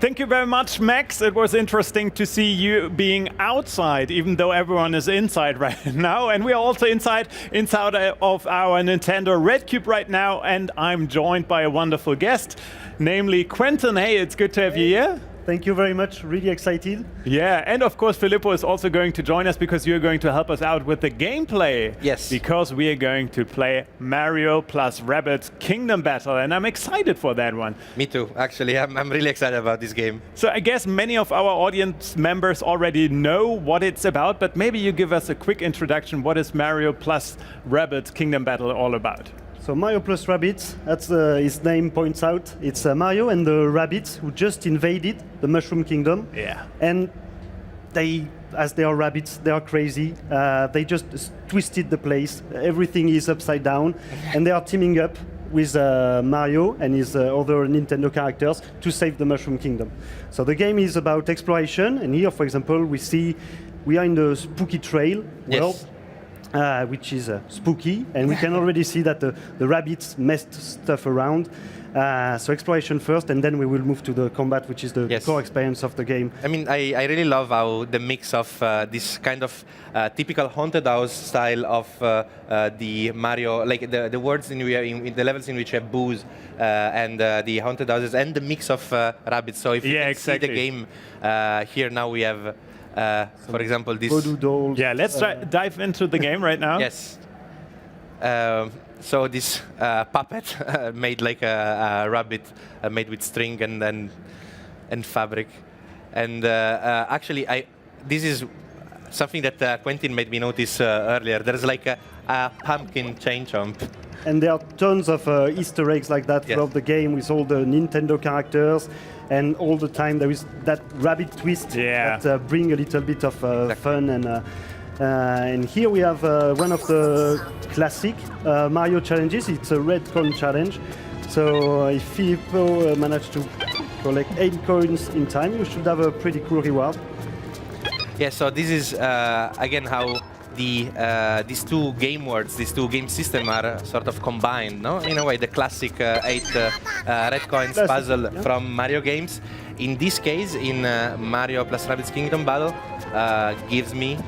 Thank you very much, Max. It was interesting to see you being outside, even though everyone is inside right now. And we are also inside of our Nintendo Red Cube right now. And I'm joined by a wonderful guest, namely Quentin. Hey, it's good to have you here. Thank you very much. Really excited. Yeah, and of course, Filippo is also going to join us because you're going to help us out with the gameplay. Yes. Because we are going to play Mario+Rabbids Kingdom Battle, and I'm excited for that one. Me too, actually. I'm really excited about this game. So I guess many of our audience members already know what it's about, but maybe you give us a quick introduction. What is Mario+Rabbids Kingdom Battle all about? So Mario+Rabbids, as his name points out, it's Mario and the rabbits who just invaded the Mushroom Kingdom. Yeah. And they, as they are rabbits, they are crazy. They just twisted the place. Everything is upside down. And they are teaming up with Mario and his other Nintendo characters to save the Mushroom Kingdom. So the game is about exploration. And here, for example, we are in the spooky trail world. Yes. Which is spooky, and we can already see that the rabbits messed stuff around. So exploration first, and then we will move to the combat, which is the core experience of the game. I mean, I really love how the mix of this kind of typical haunted house style of the Mario, like the words in the levels in which you have booze and the haunted houses, and the mix of rabbits. So if you can see the game here now, we have. For example, this. Dolls, yeah, let's dive into the game right now. Yes. So this puppet made like a rabbit made with string and fabric, and actually, this is something that Quentin made me notice earlier. There's like a pumpkin chain jump. And there are tons of Easter eggs like that throughout the game with all the Nintendo characters. And all the time there is that rabbit twist that bring a little bit of fun. And here we have one of the classic Mario challenges. It's a red coin challenge. So if Filippo managed to collect 8 coins in time, you should have a pretty cool reward. Yeah, so this is again how these two game words, these two game systems are sort of combined, no? In a way, the classic 8 red coins puzzle from Mario games. In this case, in Mario+Rabbids Kingdom Battle, gives me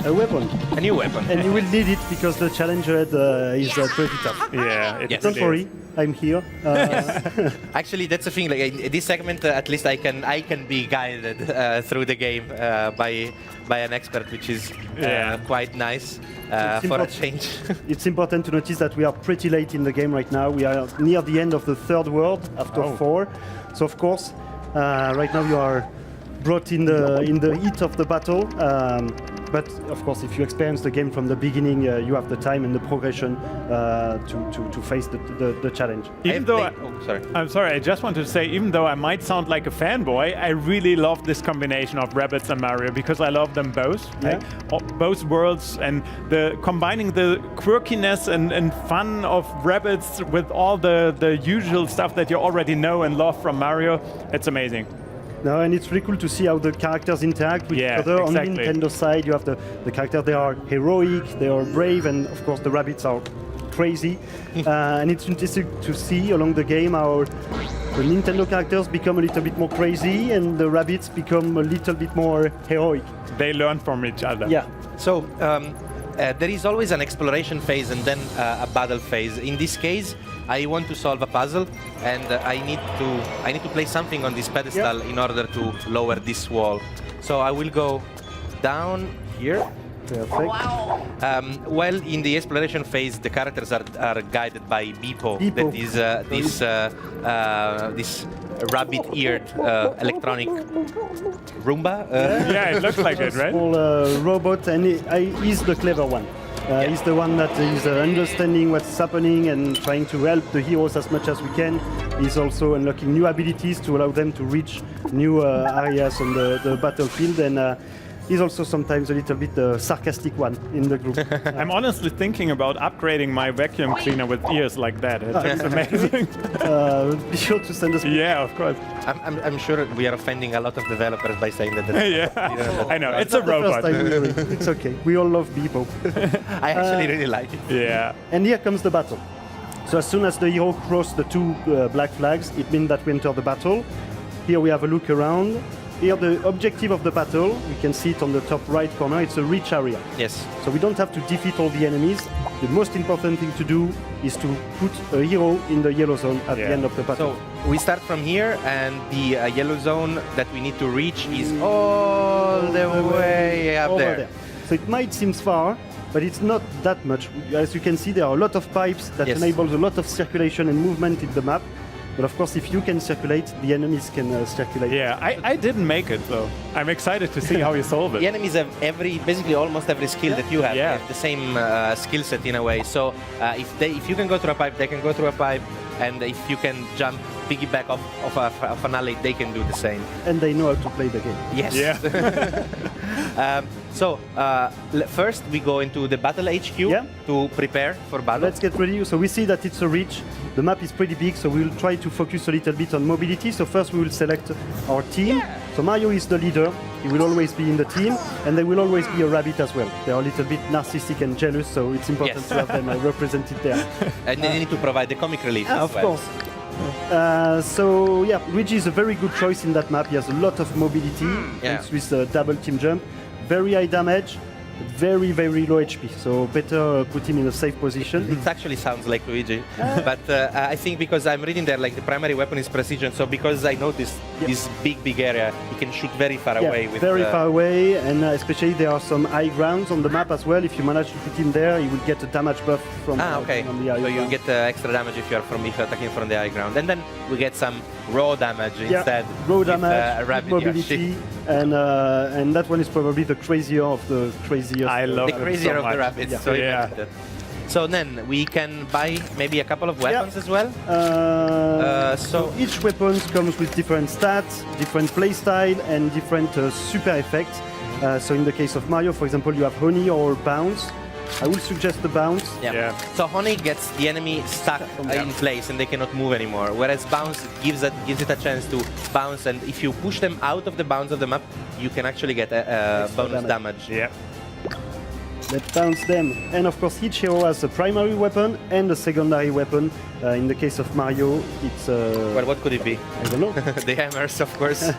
a weapon. A new weapon. And you will need it because the challenge red is pretty tough. Yeah, don't worry, I'm here. Actually, that's the thing. Like in this segment, at least I can be guided through the game by an expert, which is quite nice for a change. It's important to notice that we are pretty late in the game right now. We are near the end of the 3rd world after 4. So of course, right now you are brought in the heat of the battle. But of course, if you experience the game from the beginning, you have the time and the progression to face the challenge. Even though I'm sorry, I just wanted to say, even though I might sound like a fanboy, I really love this combination of Rabbids and Mario because I love them both. Yeah. Both worlds, and combining the quirkiness and fun of Rabbids with all the usual stuff that you already know and love from Mario. It's amazing. No, and it's really cool to see how the characters interact with each other. On the Nintendo side, you have the characters, they are heroic, they are brave, and of course the rabbits are crazy. And it's interesting to see along the game how the Nintendo characters become a little bit more crazy and the rabbits become a little bit more heroic. They learn from each other. Yeah. So there is always an exploration phase and then a battle phase. In this case, I want to solve a puzzle, and I need to place something on this pedestal in order to lower this wall. So I will go down here. Perfect. Wow. Well, in the exploration phase, the characters are guided by Beepo. That is this rabbit-eared electronic Roomba. Yeah, it looks like it, right? Small robot, and he's the clever one. He's the one that is understanding what's happening and trying to help the heroes as much as we can. He's also unlocking new abilities to allow them to reach new areas on the battlefield, and he's also sometimes a little bit the sarcastic one in the group. I'm honestly thinking about upgrading my vacuum cleaner with ears like that. It's amazing. Be sure to send us. Yeah, of course. I'm sure we are offending a lot of developers by saying that. Yeah, I know. It's a robot. It's okay. We all love Beepo. I actually really like it. Yeah. And here comes the battle. So as soon as the hero crosses the 2 black flags, it means that we enter the battle. here we have a look around. Here the objective of the battle, we can see it on the top right corner, it's a reach area. Yes. So we don't have to defeat all the enemies. The most important thing to do is to put a hero in the yellow zone at the end of the battle. So we start from here, and the yellow zone that we need to reach is all the way up over there. So it might seem far, but it's not that much. As you can see, there are a lot of pipes that enables a lot of circulation and movement in the map. But of course, if you can circulate, the enemies can circulate. Yeah, I didn't make it though. I'm excited to see how you solve it. The enemies have basically almost every skill that you have. Yeah. They have the same skill set in a way. So if you can go through a pipe, they can go through a pipe, and if you can jump piggyback off an alley, they can do the same. And they know how to play the game. Yes. Yeah. So first we go into the battle HQ to prepare for battle. Let's get ready. So we see that it's a reach. The map is pretty big, so we'll try to focus a little bit on mobility. So first we will select our team. So Mario is the leader. He will always be in the team, and there will always be a rabbit as well. They are a little bit narcissistic and jealous, so it's important to have them represented there. And they need to provide the comic relief Of as well. course. So yeah, Luigi is a very good choice in that map. He has a lot of mobility, thanks with the double team jump. Very high damage, very, very low HP. So better put him in a safe position. It actually sounds like Luigi, but I think because I'm reading there, like the primary weapon is precision. So because I noticed this big area, he can shoot very far away. With, very far away, and especially there are some high grounds on the map as well. If you manage to put him there, he will get a damage buff from, okay. from the high So you ground. get extra damage if you're attacking from the high ground, and then we get some raw damage instead. Raw with, damage, Rabbid mobility, and that one is probably the crazier of the craziest. I love the crazier so of the much. rabbits. Yeah. So, you Yeah. mentioned that. So then we can buy maybe a couple of weapons as well. So each weapon comes with different stats, different playstyle, and different super effects. So in the case of Mario, for example, you have Honey or Bounce. I would suggest the Bounce. Yeah. So Honey gets the enemy stuck in place and they cannot move anymore. Whereas Bounce gives it a chance to bounce, and if you push them out of the bounds of the map, you can actually get bonus damage. Yeah. Let's bounce them. And of course, each hero has a primary weapon and a secondary weapon. In the case of Mario, it's... Well, what could it be? I don't know. The hammers, of course.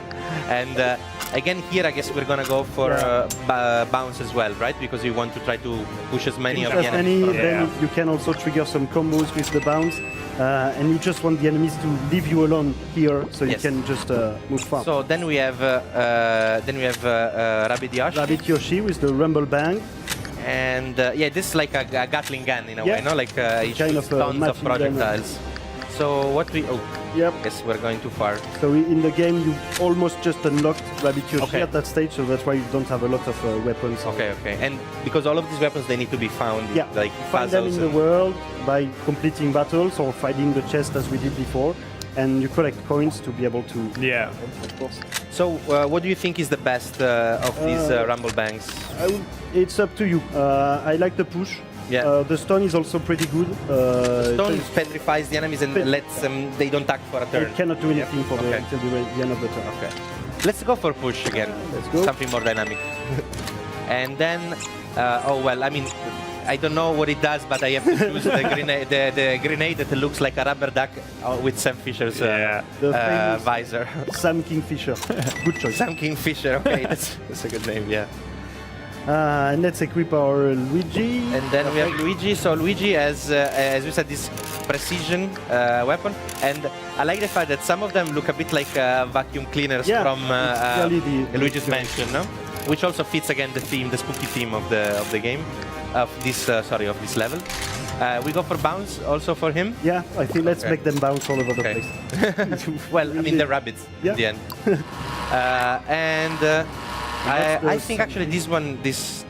And again, here I guess we're gonna go for bounce as well, right? Because we want to try to push as many of the enemies. Then you can also trigger some combos with the bounce. And you just want the enemies to leave you alone here, so you can just move fast. So then we have Rabbid Yoshi. Rabbid Yoshi with the Rumble Bang. And yeah, this is like a Gatling gun in a way, no? Like it kind shoots of tons of projectiles. So what we... Oh, guess we're going too far. So in the game, you almost just unlocked Rabbid Yoshi at that stage, so that's why you don't have a lot of weapons. Okay. And because all of these weapons, they need to be found. Like find them in the world by completing battles or finding the chest as we did before. And you collect coins to be able to... Yeah. Of course. So what do you think is the best of these Rumble Bangs? It's up to you. I like the push. Yeah. The stone is also pretty good. Stone petrifies the enemies and lets them, they don't attack for a turn. They cannot do anything for until the end of the turn. Okay. Let's go for push again. Let's go. Something more dynamic. And then, oh well, I mean, I don't know what it does, but I have to choose the grenade that looks like a rubber duck with Sam Fisher's visor. Sam Kingfisher. Good choice. Sam Kingfisher, okay, that's a good name, yeah. And let's equip our Luigi. And then we have Luigi. So Luigi has, as we said, this precision weapon. And I like the fact that some of them look a bit like vacuum cleaners from Luigi's Mansion, no? Which also fits again the theme, the spooky theme of the game, of this level. We go for bounce also for him. Yeah, I think let's make them bounce all over the place. Well, I mean the rabbits in the end. I think actually this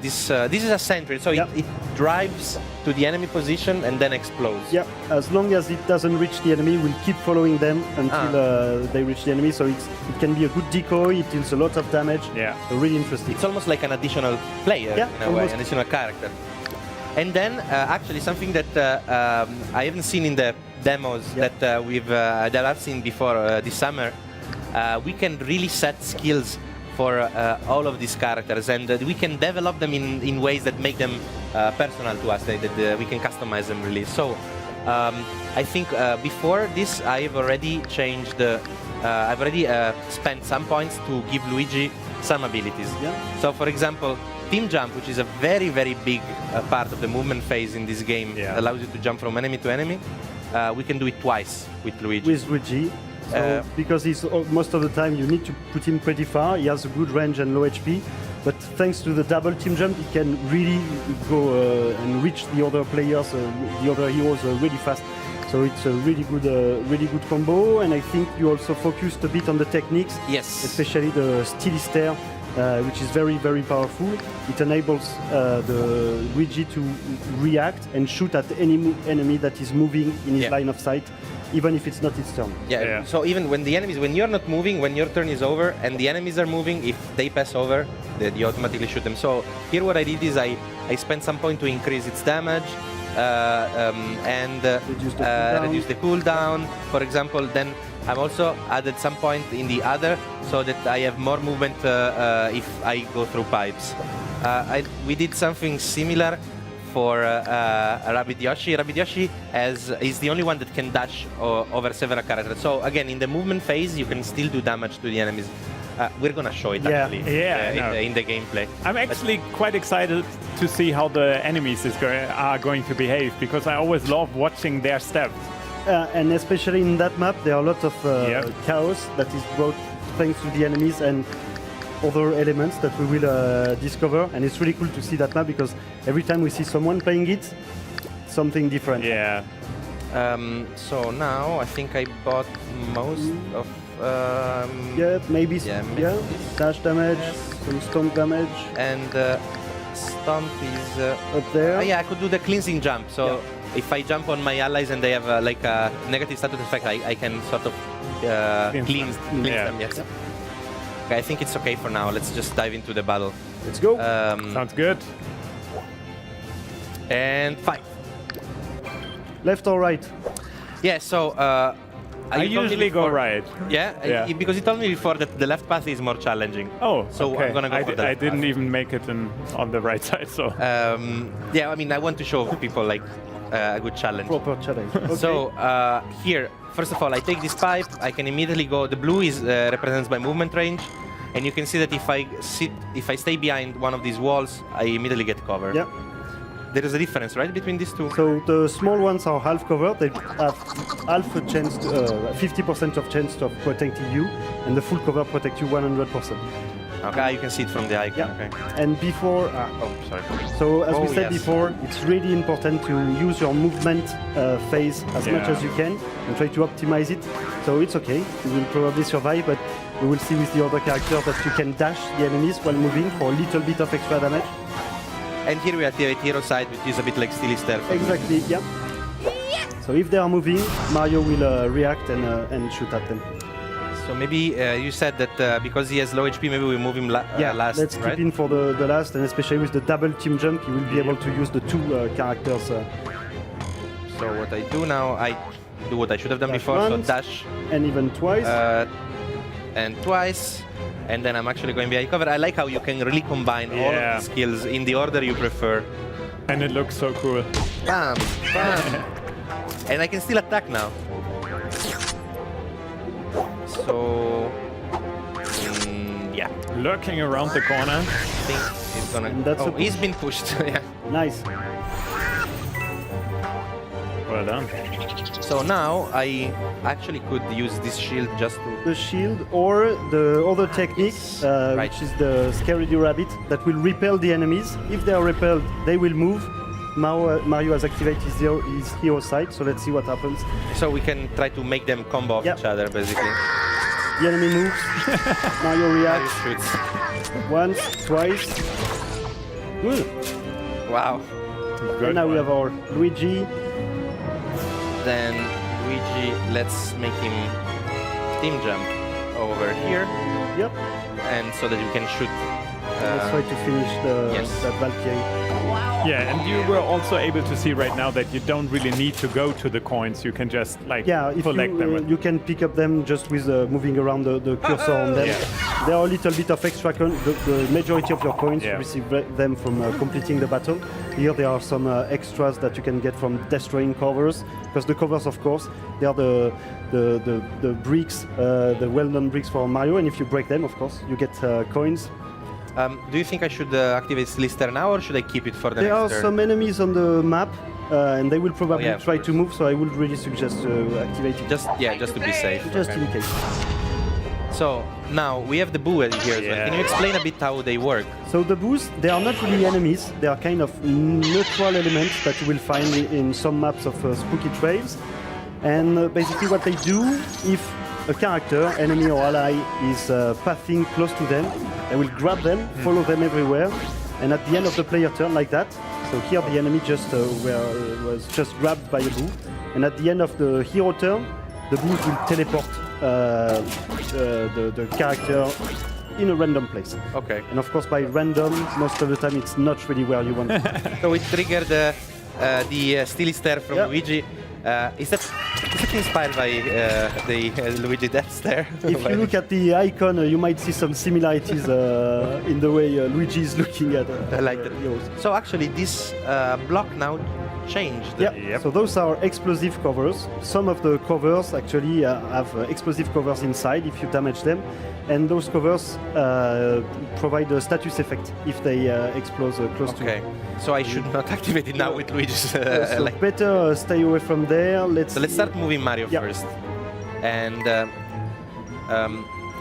is a sentry, so it drives to the enemy position and then explodes. Yeah, as long as it doesn't reach the enemy, we'll keep following them until they reach the enemy. So it can be a good decoy. It deals a lot of damage. Yeah, really interesting. It's almost like an additional player in a way, an additional character. And then actually something that I haven't seen in the demos that I've seen before this summer, we can really set skills for all of these characters, and we can develop them in ways that make them personal to us, that we can customize them really. So I think before this I've already changed I've already spent some points to give Luigi some abilities. Yeah. So, for example, team jump, which is a very, very big part of the movement phase in this game, allows you to jump from enemy to enemy. We can do it twice with Luigi. With Luigi. So because he's most of the time you need to put him pretty far. He has a good range and low HP, but thanks to the double team jump, he can really go and reach the other players, the other heroes really fast. So it's a really good combo. And I think you also focused a bit on the techniques. Yes. Especially the steely stare, which is very, very powerful. It enables the Luigi to react and shoot at any enemy that is moving in his line of sight, even if it's not its turn. Yeah. So even when you're not moving, when your turn is over and the enemies are moving, if they pass over, you automatically shoot them. So here what I did is I spent some point to increase its damage and reduce the cooldown, for example. Then I've also added some point in the other so that I have more movement if I go through pipes. We did something similar for Rabbid Yoshi. Rabbid Yoshi is the only one that can dash over several characters. So again, in the movement phase, you can still do damage to the enemies. We're gonna show it actually in the gameplay. I'm actually quite excited to see how the enemies are going to behave, because I always love watching their steps. And especially in that map, there are a lot of chaos that is brought thanks to the enemies and other elements that we will discover. And it's really cool to see that map, because every time we see someone playing it, something different. Yeah. So now I think I bought most of... maybe dash damage, some stomp damage. And stomp is... up there. Yeah, I could do the cleansing jump. So if I jump on my allies and they have like a negative status effect, I can sort of cleanse them. Yes. Okay, I think it's okay for now. Let's just dive into the battle. Let's go. Sounds good. And fight. Left or right? Yeah, so... I usually go right. Yeah? Because you told me before that the left path is more challenging. Oh, so okay. I'm gonna go for that. I didn't even make it on the right side, so... yeah, I mean, I want to show people like a good challenge. Proper challenge. Okay. So here, first of all, I take this pipe. I can immediately go. The blue is represents my movement range, and you can see that if I stay behind one of these walls, I immediately get covered. Yeah. There is a difference, right, between these two? So the small ones are half covered. They have half a chance, 50% of chance of protecting you, and the full cover protect you 100%. Okay, you can see it from the icon. Yeah. Okay. And before, oh, sorry. So as we said before, it's really important to use your movement phase as much as you can and try to optimize it. So it's okay. You will probably survive, but we will see with the other characters that you can dash the enemies while moving for a little bit of extra damage. And here we activate hero side, which is a bit like steely stare. Exactly. Yeah. So if they are moving, Mario will react and shoot at them. So maybe you said that because he has low HP, maybe we move him last, let's keep in for the last, and especially with the double team jump, you will be able to use the two characters. So what I do now, I do what I should have done before, once, so dash. And even twice. And twice. And then I'm actually going behind cover. I like how you can really combine all of the skills in the order you prefer. And it looks so cool. Bam! Bam! And I can still attack now. So... yeah. Lurking around the corner. I think he's gonna... Oh, he's been pushed. Yeah. Nice. Well done. So now I actually could use this shield just to... The shield or the other technique, which is the Scary Rabbit, that will repel the enemies. If they are repelled, they will move. Mario has activated his hero side, so let's see what happens. So we can try to make them combo off each other, basically. The enemy moves, Mario reacts. Mario shoots. Once, twice. Good. Wow. Good. And now we have our Luigi. Then Luigi, let's make him team jump over here. Yep. And so that we can shoot. Let's try to finish that Valkyrie. Wow. Yeah, and you were also able to see right now that you don't really need to go to the coins. You can just like collect them. You can pick up them just with moving around the cursor on them. Yeah. There are a little bit of extra coins. The majority of your coins you receive them from completing the battle. Here there are some extras that you can get from destroying covers, because the covers, of course, they are the bricks, the well-known bricks for Mario, and if you break them, of course, you get coins. Do you think I should activate Slister now, or should I keep it for the next turn? There are some enemies on the map, and they will probably try course. to move, so I would really suggest to activate it. Just to be safe. Just okay. in case. So now we have the boo here as well. Can you explain a bit how they work? So the boos, they are not really enemies. They are kind of neutral elements that you will find in some maps of spooky trails. And basically what they do, if a character, enemy or ally, is passing close to them, they will grab them, follow them everywhere, and at the end of the player turn, like that. So here the enemy just was just grabbed by a boo, and at the end of the hero turn, the boos will teleport the character in a random place. Okay. And of course, by random, most of the time it's not really where you want it. So it triggered the Steely Stare from Luigi. Is that inspired by the Luigi Death Stare? If you look at the icon, you might see some similarities in the way Luigi is looking at like that. heroes. So actually, this block now changed. Yeah. Yep. So those are explosive covers. Some of the covers actually have explosive covers inside if you damage them, and those covers provide a status effect if they explode close to you. Okay. So I should not activate it now with Luigi's. So better stay away from there. Let's start moving Mario first. And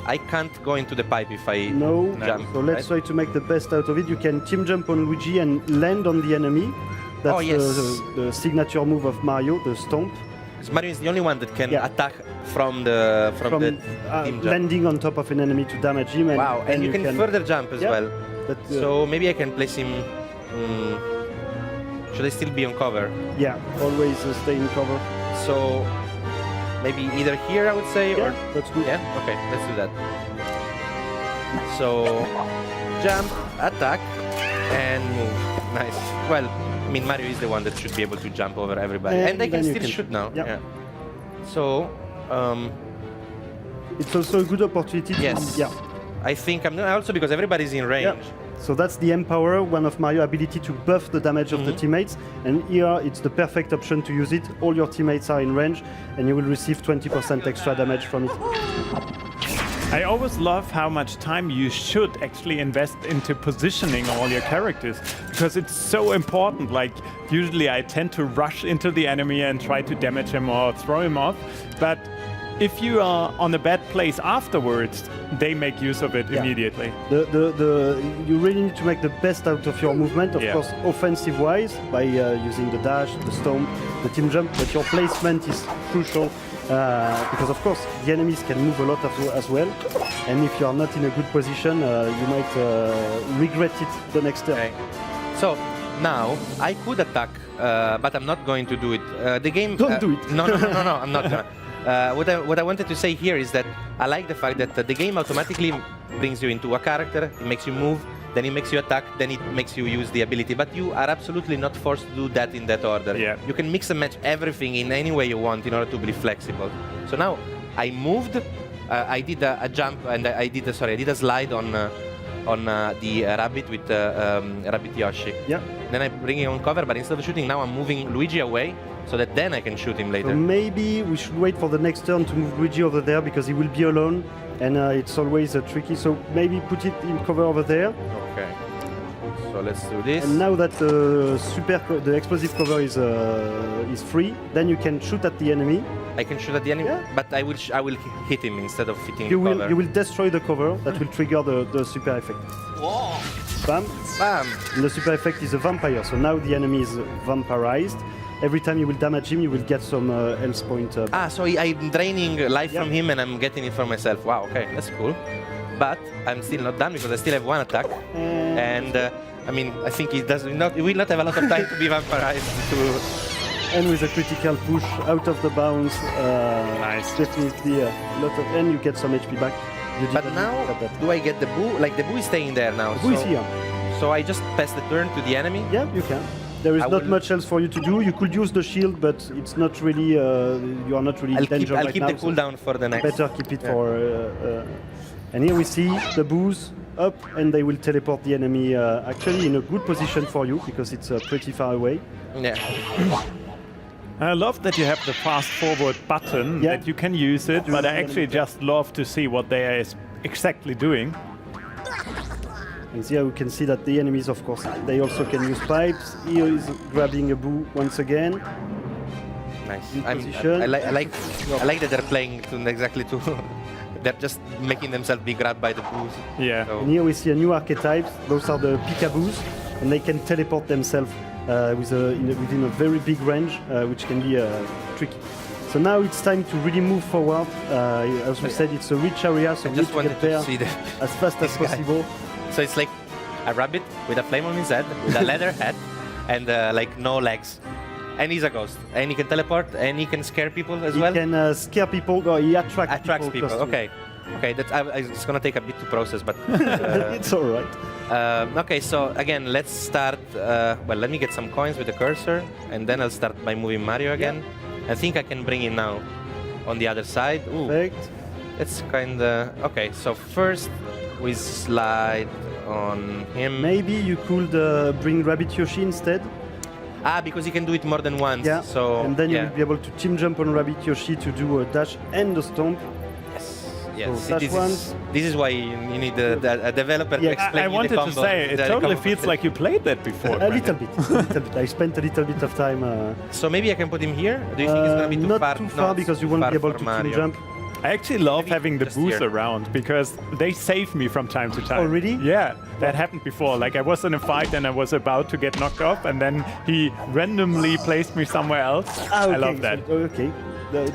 I can't go into the pipe if I jump. So let's try to make the best out of it. You can team jump on Luigi and land on the enemy. That's the signature move of Mario, the stomp. So Mario is the only one that can attack from the team jump. Landing on top of an enemy to damage him. And, and you can further jump as well. So maybe I can place him. Should I still be on cover? Yeah, always stay in cover. So maybe either here, I would say, or that's good. Yeah, okay, let's do that. So jump, attack, and move. Nice. Well, I mean, Mario is the one that should be able to jump over everybody, and I can still shoot now. Yeah. So it's also a good opportunity. I think I'm also because everybody's in range. Yeah. So that's the Empower, one of Mario's ability to buff the damage of the teammates. And here it's the perfect option to use it. All your teammates are in range, and you will receive 20% extra damage from it. I always love how much time you should actually invest into positioning all your characters, because it's so important. Like, usually I tend to rush into the enemy and try to damage him or throw him off, but if you are on a bad place afterwards, they make use of it immediately. You really need to make the best out of your movement, of course, offensive-wise, by using the dash, the stomp, the team jump, but your placement is crucial. Because of course the enemies can move a lot as well, and if you are not in a good position, you might regret it the next turn. Okay. So now I could attack, but I'm not going to do it. The game. Don't do it. No, I'm not gonna. What I wanted to say here is that I like the fact that the game automatically brings you into a character, it makes you move, then it makes you attack, then it makes you use the ability. But you are absolutely not forced to do that in that order. Yeah. You can mix and match everything in any way you want in order to be flexible. So now I moved, I did a jump, and I did a slide on the rabbit with Rabbit Yoshi. Yeah. Then I bring him on cover, but instead of shooting, now I'm moving Luigi away, so that then I can shoot him later. So maybe we should wait for the next turn to move Luigi over there, because he will be alone, and it's always tricky. So maybe put it in cover over there. Okay. So let's do this. And now that the explosive cover is free, then you can shoot at the enemy. I can shoot at the enemy, but I will hit him instead of hitting you cover. You will destroy the cover. That will trigger the super effect. Whoa. Bam. Bam. And the super effect is a vampire. So now the enemy is vampirized. Every time you will damage him, you will get some health point. So I'm draining life from him and I'm getting it for myself. Wow, okay, that's cool. But I'm still not done because I still have one attack. And I mean, I think he will not have a lot of time to be vampirized. And with a critical push out of the bounds, nice. Definitely a lot of, and you get some HP back. But now, do I get the boo? Like the boo is staying there now. The boo is here. So I just pass the turn to the enemy? Yeah, you can. There is not much else for you to do. You could use the shield, but it's not really. You are not really in danger right now. I'll keep the cooldown for the next. Better keep it for. And here we see the boos up, and they will teleport the enemy actually in a good position for you because it's pretty far away. Yeah. I love that you have the fast forward button, that you can use it, but I actually just love to see what they are exactly doing. And here we can see that the enemies, of course, they also can use pipes. Here is grabbing a boo once again. Nice. I like that they're playing exactly to. They're just making themselves be grabbed by the boos. Yeah. So. And here we see a new archetype. Those are the peekaboos, and they can teleport themselves within a very big range, which can be tricky. So now it's time to really move forward. As we said, it's a rich area, so we need to get there as fast as possible. So it's like a rabbit with a flame on his head, with a leather hat, and like no legs. And he's a ghost. And he can teleport, and he can scare people as well? He can scare people, or he attracts people. Okay. Okay, it's going to take a bit to process, but... it's all right. Okay, so again, let's start... well, let me get some coins with the cursor, and then I'll start by moving Mario again. I think I can bring him now on the other side. Ooh, perfect. It's kind of... Okay, so first we slide on him. Maybe you could bring Rabbid Yoshi instead. Ah, because he can do it more than once. Yeah, so, and then you will be able to team jump on Rabbid Yoshi to do a dash and a stomp. Yes, so this is why you need a developer to explain I wanted the combo. to say, it totally feels like you played that before. A little bit. I spent a little bit of time. So maybe I can put him here? Do you think it's going to be too far? Not too far, because you won't be able to team jump. I actually love having the boos around because they save me from time to time. Oh, really? Yeah, that happened before. Like I was in a fight and I was about to get knocked off, and then he randomly placed me somewhere else. Ah, okay. I love that. So, okay.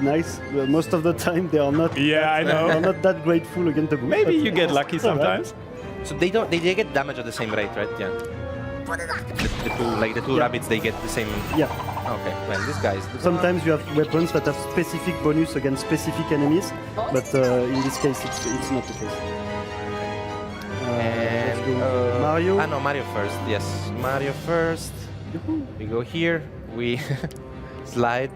Nice. Most of the time they are not. Yeah, I know. They are not that grateful against the boos. Maybe you get lucky sometimes. Right. So they get damage at the same rate, right? Yeah. The two rabbits, they get the same. Yeah. Okay. Well, these guys. Sometimes you have weapons that have specific bonus against specific enemies, but in this case it's not the case. And Mario. Ah no, Mario first. Yes, Mario first. We go here. We slide.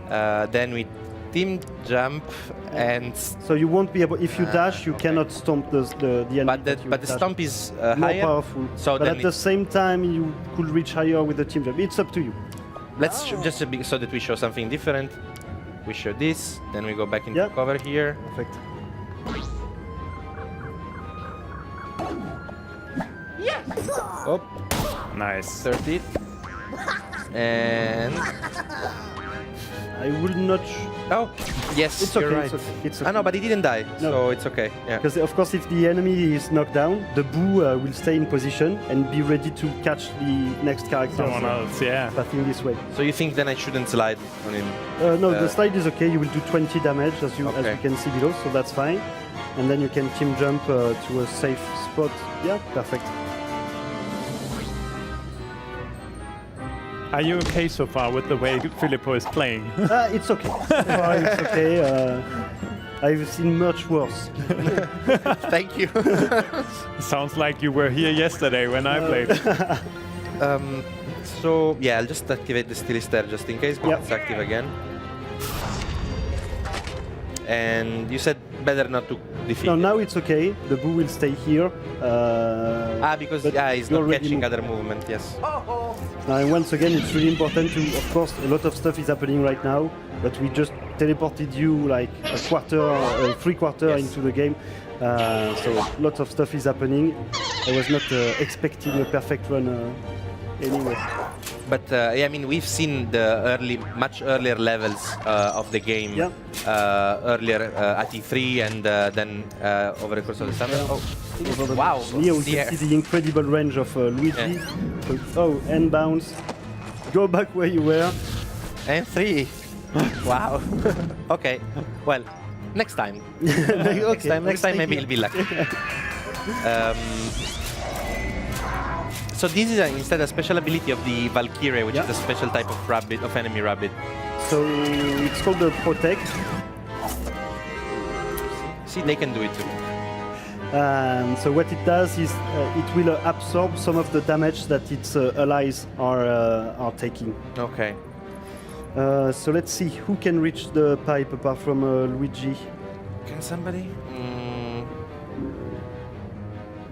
Then we team jump, and so you won't be able. If you dash, you cannot stomp the enemy. But the stomp is more higher, powerful. So but at the same time, you could reach higher with the team jump. It's up to you. Let's just so that we show something different. We show this, then we go back into cover here. Perfect. Oh, nice. 30. And I will not. Oh, yes, it's okay. You're right. It's okay. No, but he didn't die, so it's okay. Yeah. Because of course, if the enemy is knocked down, the boo will stay in position and be ready to catch the next character. Someone else, yeah. Passing this way. So you think then I shouldn't slide on him? No, the slide is okay. You will do 20 damage as you can see below, so that's fine. And then you can team jump to a safe spot. Yeah, perfect. Are you okay so far with the way Filippo is playing? It's okay. It's okay. I've seen much worse. Thank you. Sounds like you were here yesterday when I played. So yeah, I'll just activate the Stilister just in case, but it's active again. And you said better not to defeat. No, now it's okay. The boo will stay here. Because he's not catching other movement. Yes. Now, and once again, it's really important to, of course, a lot of stuff is happening right now, but we just teleported you like a quarter, three-quarter into the game. So lots of stuff is happening. I was not expecting a perfect run anyway. But I mean, we've seen the much earlier levels of the game earlier at E3 and then over the course of the summer. Oh, wow! Here we can see the incredible range of Luigi. Oh, and bounce. Go back where you were. And 3. Wow. Okay. Well, next time. Next time maybe he'll be lucky. So this is instead a special ability of the Valkyrie, which is a special type of rabbit, of enemy rabbit. So it's called the Protect. See, they can do it too. So what it does is it will absorb some of the damage that its allies are taking. Okay. So let's see who can reach the pipe apart from Luigi. Can somebody?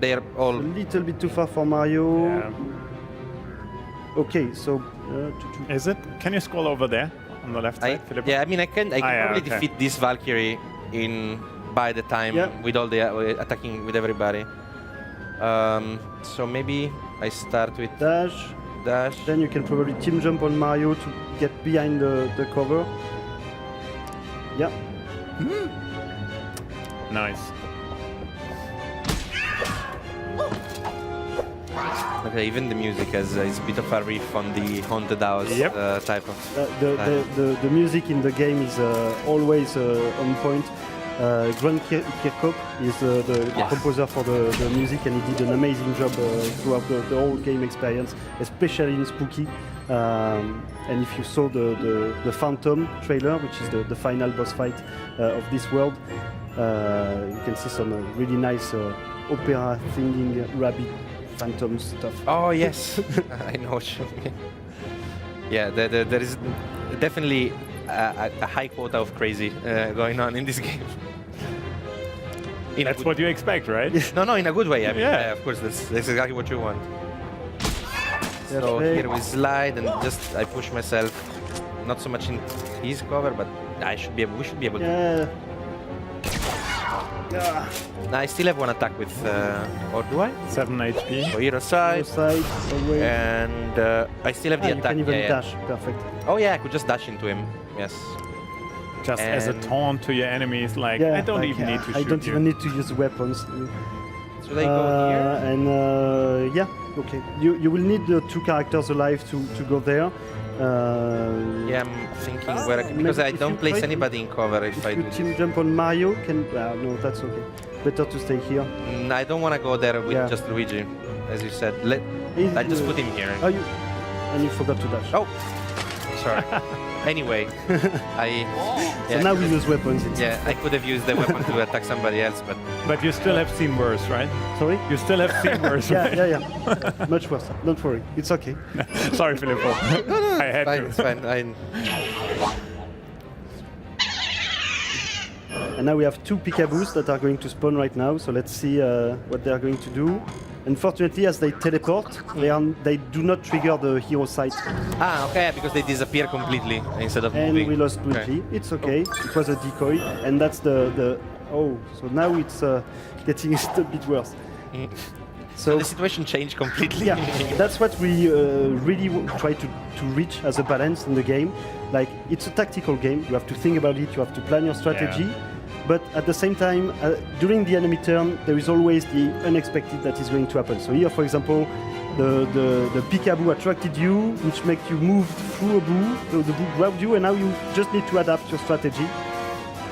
They are all. A little bit too far for Mario. Yeah. Okay, so Is it? Can you scroll over there on the left side, Filippo? Yeah, I mean, I can yeah, probably okay. defeat this Valkyrie in by the time with all the attacking with everybody. So maybe I start with dash. dash. Then you can probably team jump on Mario to get behind the cover. Yeah. Nice. Okay, even the music is a bit of a riff on the Haunted House type of. The music in the game is always on point. Grant Kirkhope is the composer for the music, and he did an amazing job throughout the whole game experience, especially in Spooky. And if you saw the Phantom trailer, which is the final boss fight of this world, you can see some really nice opera singing rabbit phantom stuff. Oh yes, I know what you mean. Yeah, there is definitely a high quota of crazy going on in this game. That's what you expect, right? No, in a good way. I mean, Yeah. of course, that's exactly what you want. Yeah, So okay. here we slide and just I push myself, not so much in his cover, but we should be able to. Yeah. I still have one attack with, or do I? 7 HP. So hero side, Side, always. and I still have the You attack. can even yeah. dash. Perfect. Oh yeah, I could just dash into him. Yes. Just as a And- taunt to your enemies, like, Yeah, I don't like, even need to I shoot don't you. even need to use weapons. Should I go here? And yeah, okay. You will need the two characters alive to go there. Yeah, I'm thinking where because I if don't you place try to- anybody in cover if If I you do. team jump on Mario, can no, that's okay. Better to stay here. I don't want to go there with Yeah. just Luigi, as you said. Is- I just put him here. Oh, and you forgot to dash. Oh, sorry. Anyway, So now we use weapons instead. Yeah, I could have used the weapon to attack somebody else, but But you still have seen worse, right? Sorry? You still have seen worse, Yeah, right? yeah. Much worse. Don't worry. It's okay. Sorry, Filippo. I had fine, to. it's fine. And now we have two peekaboos that are going to spawn right now. So let's see what they are going to do. Unfortunately, as they teleport, they do not trigger the hero sight. Okay, because they disappear completely instead of And moving. we lost Luigi. It's okay. It was a decoy, and that's the. Oh, so now it's getting a bit worse. So the situation changed completely. Yeah, that's what we really try to reach as a balance in the game. Like, it's a tactical game. You have to think about it. You have to plan your strategy. Yeah. But at the same time, during the enemy turn, there is always the unexpected that is going to happen. So here, for example, the peekaboo attracted you, which makes you move through a boo. So the boo grabbed you, and now you just need to adapt your strategy.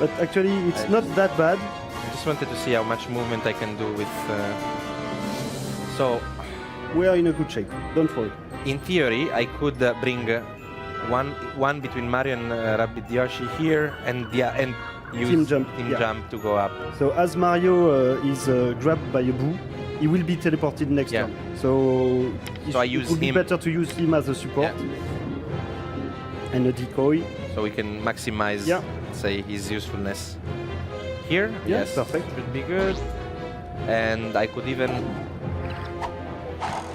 But actually, it's not that bad. I just wanted to see how much movement I can do with. So, We are in a good shape. Don't worry. in theory, I could bring one between Mario and Rabbid Yoshi here, and use Team jump, yeah. jump to go up. So as Mario is grabbed by a boo, he will be teleported next Yeah. turn. So, I it use would be him. better to use him as a support and a decoy. So we can maximize, say, his usefulness. Here, Yeah, yes, perfect. should be good. And I could even,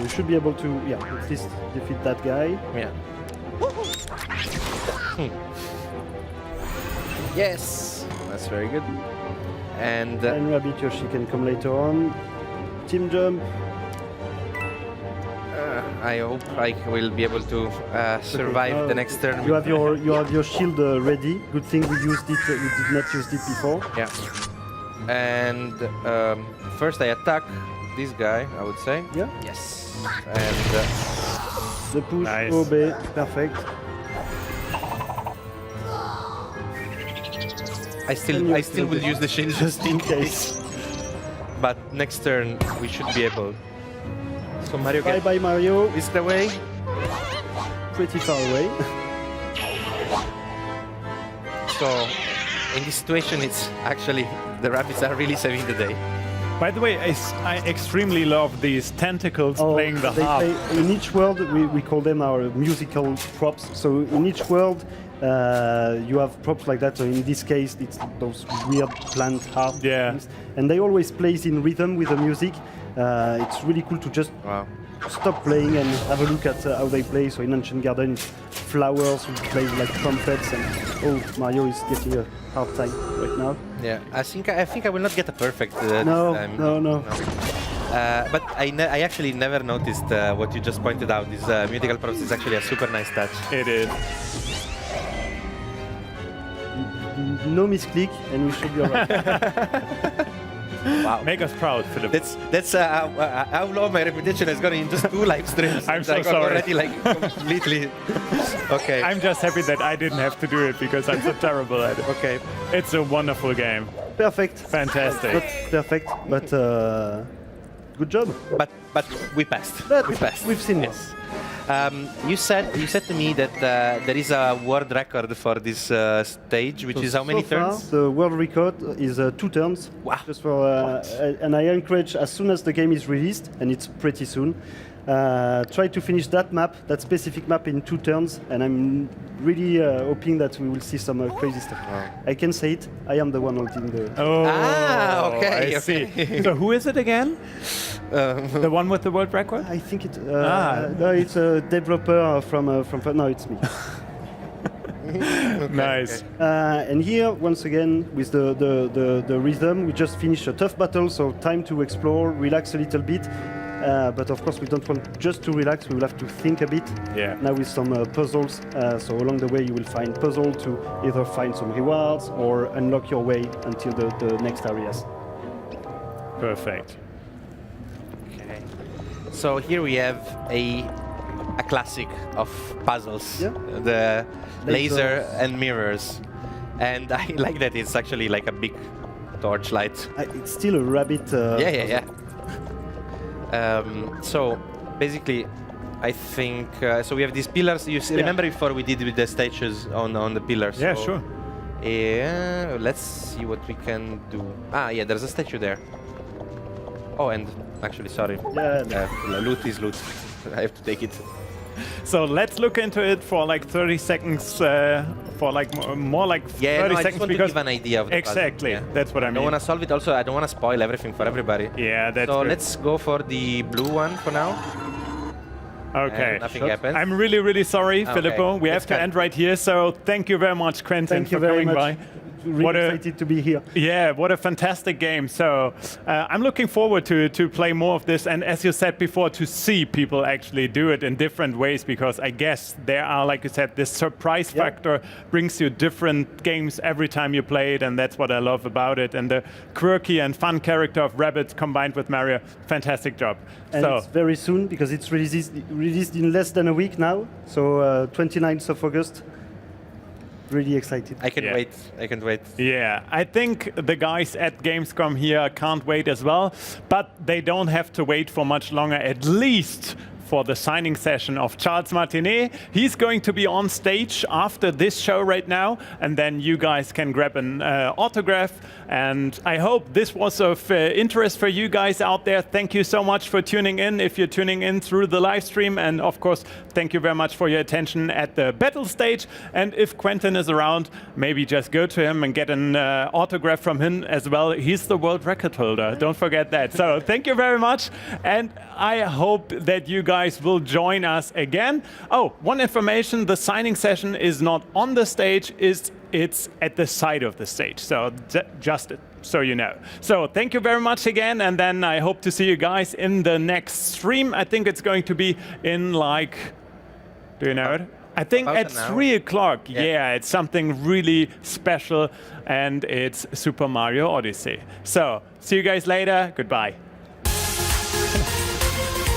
You should be able to, at least defeat that guy. yeah. Yes, that's very good. And And Rabbit Yoshi can come later on. Team jump. I hope I will be able to survive the next turn. You have your shield ready. Good thing we used it. We did not use it before. Yeah. And first I attack this guy, I would say. Yeah. Yes. And The push, Nice. obey, perfect. I still will use the shield Just in case. But next turn we should be able. So Mario Bye get bye Mario. whisked away. Pretty far away. So in this situation, it's actually the rabbits are really saving the day. By the way, I extremely love these tentacles playing the harp. In each world, we call them our musical props. So in each world, you have props like that. So in this case, it's those weird plant harp things. And they always play in rhythm with the music. It's really cool to just stop playing and have a look at how they play. So in Ancient Garden, it's flowers who play like trumpets, and Mario is getting a hard time right now. Yeah, I think I will not get a perfect no, this time. No. But I actually never noticed what you just pointed out. This musical props is actually a super nice touch. It is. No misclick, and we should be alright. Wow. Make us proud, Philip. That's how low my reputation has gone in just 2 live streams. I'm so like, sorry. I'm already like completely. Okay. I'm just happy that I didn't have to do it because I'm so terrible at it. Okay. It's a wonderful game. Perfect. Fantastic. Not perfect, but good job. But we passed. But we passed. We've seen yes. You said to me that there is a world record for this stage, which is how many turns? Far, the world record is 2 turns. Wow. Just for, and I encourage, as soon as the game is released, and it's pretty soon, try to finish that map, that specific map, in 2 turns. And I'm really hoping that we will see some crazy stuff. Wow. I can say it. I am the one holding the. Okay. I see. So who is it again? The one with the world record? I think it. No, it's a developer from. No, it's me. Nice. And here, once again, with the rhythm, we just finished a tough battle, so time to explore, relax a little bit. But of course, we don't want just to relax, we will have to think a bit. Yeah. Now with some puzzles, so along the way you will find puzzle to either find some rewards or unlock your way until the next areas. Perfect. Okay. So here we have a classic of puzzles. Yeah. The laser and mirrors. And I like that it's actually like a big torchlight. It's still a rabbit. Yeah. So basically, I think so. We have these pillars. You remember before we did with the statues on the pillars? Yeah, so, sure. Yeah, let's see what we can do. Yeah, there's a statue there. Oh, and actually, sorry. Yeah. Loot is loot. I have to take it. So let's look into it for like 30 seconds, for like more like 30 I seconds, just want to because give an idea of the exactly, puzzle. Yeah. that's what I I mean. don't want to solve it. Also, I don't want to spoil everything for everybody. Yeah, that's so good. let's go for the blue one for now. Okay. And nothing happens. I'm really, really sorry, Okay. Filippo. We have to end right here. So thank you very much, Quentin, Thank you for very coming much. by. Really excited to be here. Yeah, what a fantastic game. So I'm looking forward to play more of this, and as you said before, to see people actually do it in different ways, because I guess there are, like you said, this surprise factor brings you different games every time you play it, and that's what I love about it. And the quirky and fun character of Rabbids combined with Mario, fantastic job. And so it's very soon, because it's released in less than a week now, so 29th of August. Really excited. I can wait. I can't wait. yeah, I think the guys at Gamescom here can't wait as well, but they don't have to wait for much longer, at least for the signing session of Charles Martinet. He's going to be on stage after this show right now, and then you guys can grab an autograph. And I hope this was of interest for you guys out there. Thank you so much for tuning in, if you're tuning in through the live stream. And of course, thank you very much for your attention at the battle stage. And if Quentin is around, maybe just go to him and get an autograph from him as well. He's the world record holder. Don't forget that. So thank you very much. And I hope that you guys will join us again. Oh, one information, the signing session is not on the stage, it's at the side of the stage. So just so you know. So thank you very much again, and then I hope to see you guys in the next stream. I think it's going to be in like, do you know it? I think at 3 o'clock. Yeah, it's something really special, and it's Super Mario Odyssey. So see you guys later. Goodbye.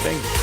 Thanks.